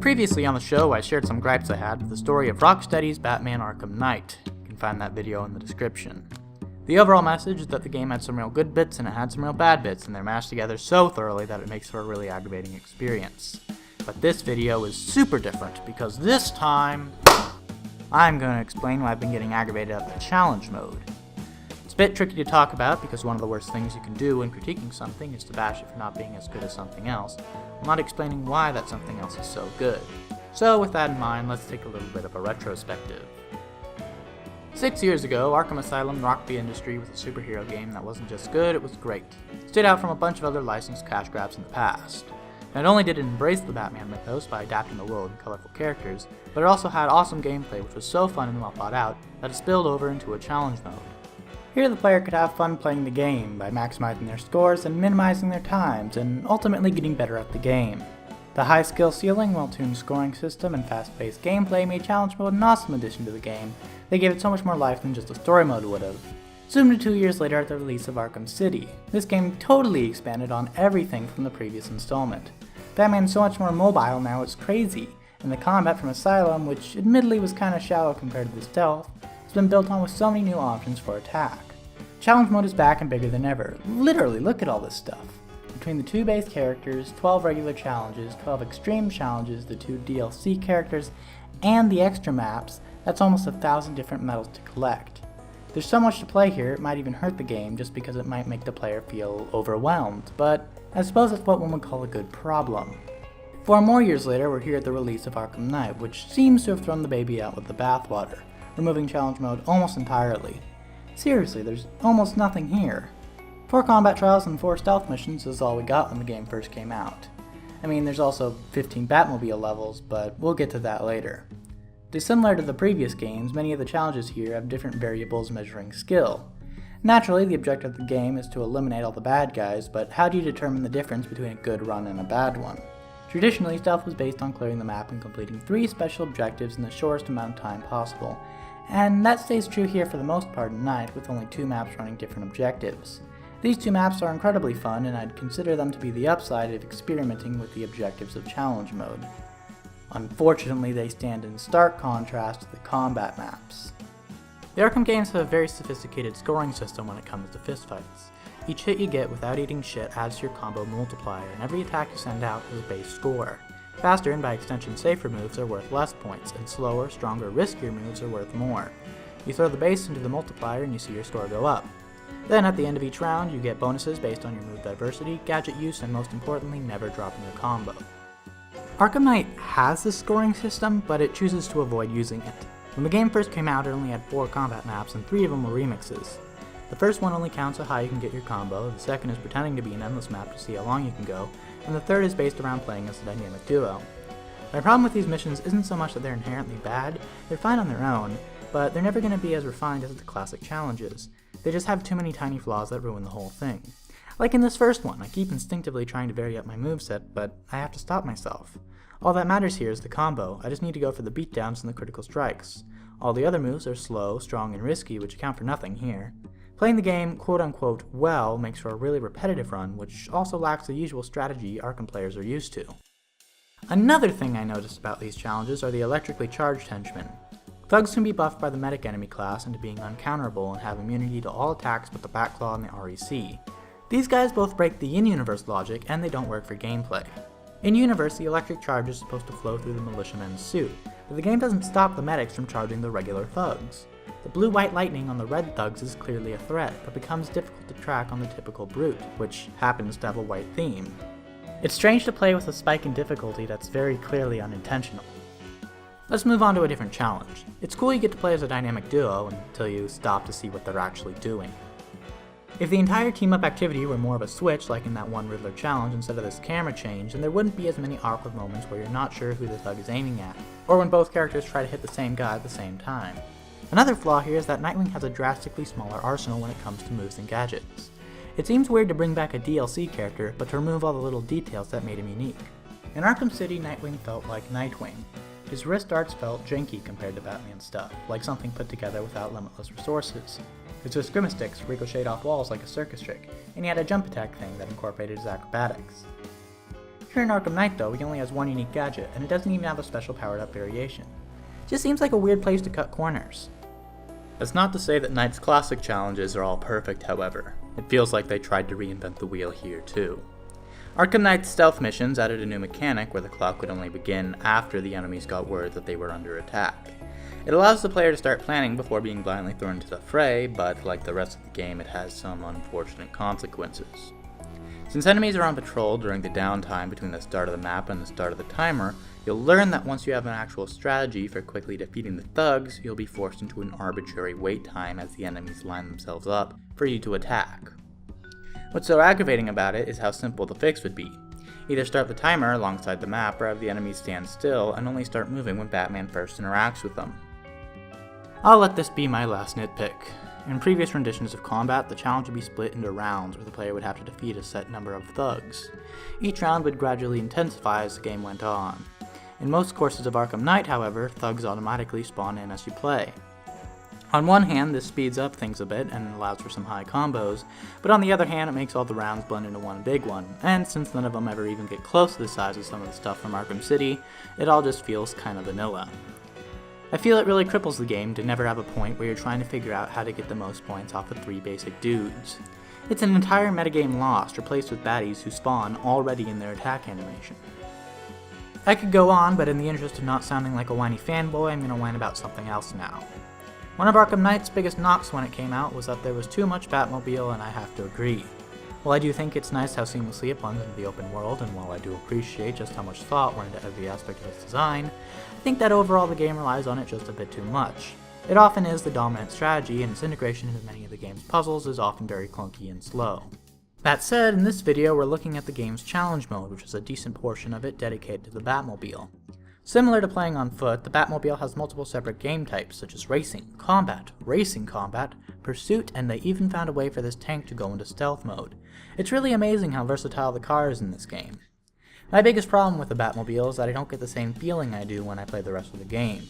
Previously on the show, I shared some gripes I had with the story of Rocksteady's Batman Arkham Knight. You can find that video in the description. The overall message is that the game had some real good bits and it had some real bad bits, and they're mashed together so thoroughly that it makes for a really aggravating experience. But this video is super different because this time, I'm going to explain why I've been getting aggravated at the challenge mode. It's a bit tricky to talk about because one of the worst things you can do when critiquing something is to bash it for not being as good as something else, while not explaining why that something else is so good. So with that in mind, let's take a little bit of a retrospective. 6 years ago, Arkham Asylum rocked the industry with a superhero game that wasn't just good, it was great. It stood out from a bunch of other licensed cash grabs in the past. Not only did it embrace the Batman mythos by adapting the world and colorful characters, but it also had awesome gameplay which was so fun and well thought out that it spilled over into a challenge mode. Here the player could have fun playing the game by maximizing their scores and minimizing their times, and ultimately getting better at the game. The high skill ceiling, well-tuned scoring system, and fast-paced gameplay made challenge mode an awesome addition to the game. They gave it so much more life than just a story mode would have. Zoom to 2 years later at the release of Arkham City. This game totally expanded on everything from the previous installment. Batman's so much more mobile now it's crazy, and the combat from Asylum, which admittedly was kinda shallow compared to the stealth, has been built on with so many new options for attack. Challenge mode is back and bigger than ever. Literally, look at all this stuff. Between the 2 base characters, 12 regular challenges, 12 extreme challenges, the 2 DLC characters, and the extra maps, that's almost 1,000 different medals to collect. There's so much to play here, it might even hurt the game just because it might make the player feel overwhelmed, but I suppose that's what one would call a good problem. 4 more years later, we're here at the release of Arkham Knight, which seems to have thrown the baby out with the bathwater, removing challenge mode almost entirely. Seriously, there's almost nothing here. 4 combat trials and 4 stealth missions is all we got when the game first came out. I mean, there's also 15 Batmobile levels, but we'll get to that later. Dissimilar to the previous games, many of the challenges here have different variables measuring skill. Naturally, the objective of the game is to eliminate all the bad guys, but how do you determine the difference between a good run and a bad one? Traditionally, stealth was based on clearing the map and completing 3 special objectives in the shortest amount of time possible, and that stays true here for the most part in Knight, with only 2 maps running different objectives. These 2 maps are incredibly fun, and I'd consider them to be the upside of experimenting with the objectives of challenge mode. Unfortunately, they stand in stark contrast to the combat maps. The Arkham games have a very sophisticated scoring system when it comes to fistfights. Each hit you get without eating shit adds to your combo multiplier, and every attack you send out has a base score. Faster and by extension safer moves are worth less points, and slower, stronger, riskier moves are worth more. You throw the base into the multiplier and you see your score go up. Then at the end of each round, you get bonuses based on your move diversity, gadget use, and most importantly, never dropping a combo. Arkham Knight has this scoring system, but it chooses to avoid using it. When the game first came out, it only had 4 combat maps, and 3 of them were remixes. The first one only counts how high you can get your combo, the second is pretending to be an endless map to see how long you can go, and the third is based around playing as a dynamic duo. My problem with these missions isn't so much that they're inherently bad, they're fine on their own, but they're never going to be as refined as the classic challenges. They just have too many tiny flaws that ruin the whole thing. Like in this first one, I keep instinctively trying to vary up my moveset, but I have to stop myself. All that matters here is the combo, I just need to go for the beatdowns and the critical strikes. All the other moves are slow, strong, and risky, which account for nothing here. Playing the game quote-unquote well makes for a really repetitive run, which also lacks the usual strategy Arkham players are used to. Another thing I noticed about these challenges are the electrically charged henchmen. Thugs can be buffed by the medic enemy class into being uncounterable and have immunity to all attacks but the Batclaw and the REC. These guys both break the in-universe logic and they don't work for gameplay. In-universe, the electric charge is supposed to flow through the militiamen's suit, but the game doesn't stop the medics from charging the regular thugs. The blue-white lightning on the red thugs is clearly a threat, but becomes difficult to track on the typical brute, which happens to have a white theme. It's strange to play with a spike in difficulty that's very clearly unintentional. Let's move on to a different challenge. It's cool you get to play as a dynamic duo until you stop to see what they're actually doing. If the entire team-up activity were more of a switch like in that one Riddler challenge instead of this camera change, then there wouldn't be as many awkward moments where you're not sure who the thug is aiming at, or when both characters try to hit the same guy at the same time. Another flaw here is that Nightwing has a drastically smaller arsenal when it comes to moves and gadgets. It seems weird to bring back a DLC character, but to remove all the little details that made him unique. In Arkham City, Nightwing felt like Nightwing. His wrist darts felt janky compared to Batman's stuff, like something put together without limitless resources. His grimace sticks ricocheted off walls like a circus trick, and he had a jump attack thing that incorporated his acrobatics. Here in Arkham Knight though, he only has one unique gadget, and it doesn't even have a special powered up variation. Just seems like a weird place to cut corners. That's not to say that Knight's classic challenges are all perfect, however. It feels like they tried to reinvent the wheel here too. Arkham Knight's stealth missions added a new mechanic where the clock would only begin after the enemies got word that they were under attack. It allows the player to start planning before being blindly thrown into the fray, but like the rest of the game, it has some unfortunate consequences. Since enemies are on patrol during the downtime between the start of the map and the start of the timer, you'll learn that once you have an actual strategy for quickly defeating the thugs, you'll be forced into an arbitrary wait time as the enemies line themselves up for you to attack. What's so aggravating about it is how simple the fix would be. Either start the timer alongside the map or have the enemies stand still and only start moving when Batman first interacts with them. I'll let this be my last nitpick. In previous renditions of combat, the challenge would be split into rounds where the player would have to defeat a set number of thugs. Each round would gradually intensify as the game went on. In most courses of Arkham Knight, however, thugs automatically spawn in as you play. On one hand, this speeds up things a bit and allows for some high combos, but on the other hand, it makes all the rounds blend into one big one, and since none of them ever even get close to the size of some of the stuff from Arkham City, it all just feels kinda vanilla. I feel it really cripples the game to never have a point where you're trying to figure out how to get the most points off of 3 basic dudes. It's an entire metagame lost, replaced with baddies who spawn already in their attack animation. I could go on, but in the interest of not sounding like a whiny fanboy, I'm gonna whine about something else now. One of Arkham Knight's biggest knocks when it came out was that there was too much Batmobile, and I have to agree. While I do think it's nice how seamlessly it blends into the open world, and while I do appreciate just how much thought went into every aspect of its design, I think that overall the game relies on it just a bit too much. It often is the dominant strategy, and its integration into many of the game's puzzles is often very clunky and slow. That said, in this video we're looking at the game's challenge mode, which is a decent portion of it dedicated to the Batmobile. Similar to playing on foot, the Batmobile has multiple separate game types such as racing combat, pursuit, and they even found a way for this tank to go into stealth mode. It's really amazing how versatile the car is in this game. My biggest problem with the Batmobile is that I don't get the same feeling I do when I play the rest of the game.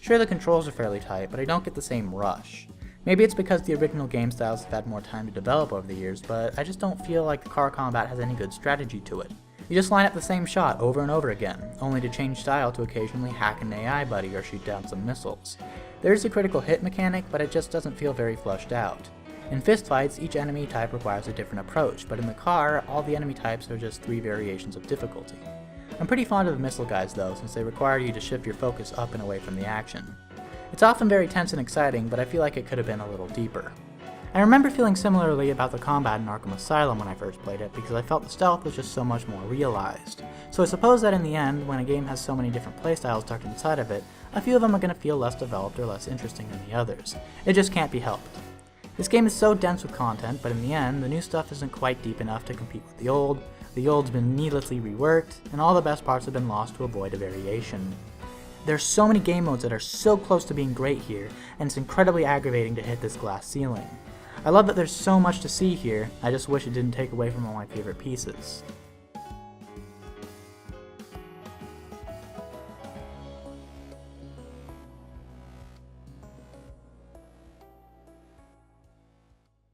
Sure, the controls are fairly tight, but I don't get the same rush. Maybe it's because the original game styles have had more time to develop over the years, but I just don't feel like the car combat has any good strategy to it. You just line up the same shot over and over again, only to change style to occasionally hack an AI buddy or shoot down some missiles. There's a critical hit mechanic, but it just doesn't feel very fleshed out. In fistfights, each enemy type requires a different approach, but in the car, all the enemy types are just 3 variations of difficulty. I'm pretty fond of the missile guys though, since they require you to shift your focus up and away from the action. It's often very tense and exciting, but I feel like it could have been a little deeper. I remember feeling similarly about the combat in Arkham Asylum when I first played it, because I felt the stealth was just so much more realized. So I suppose that in the end, when a game has so many different playstyles tucked inside of it, a few of them are going to feel less developed or less interesting than the others. It just can't be helped. This game is so dense with content, but in the end, the new stuff isn't quite deep enough to compete with the old's been needlessly reworked, and all the best parts have been lost to avoid a variation. There's so many game modes that are so close to being great here, and it's incredibly aggravating to hit this glass ceiling. I love that there's so much to see here, I just wish it didn't take away from all my favorite pieces.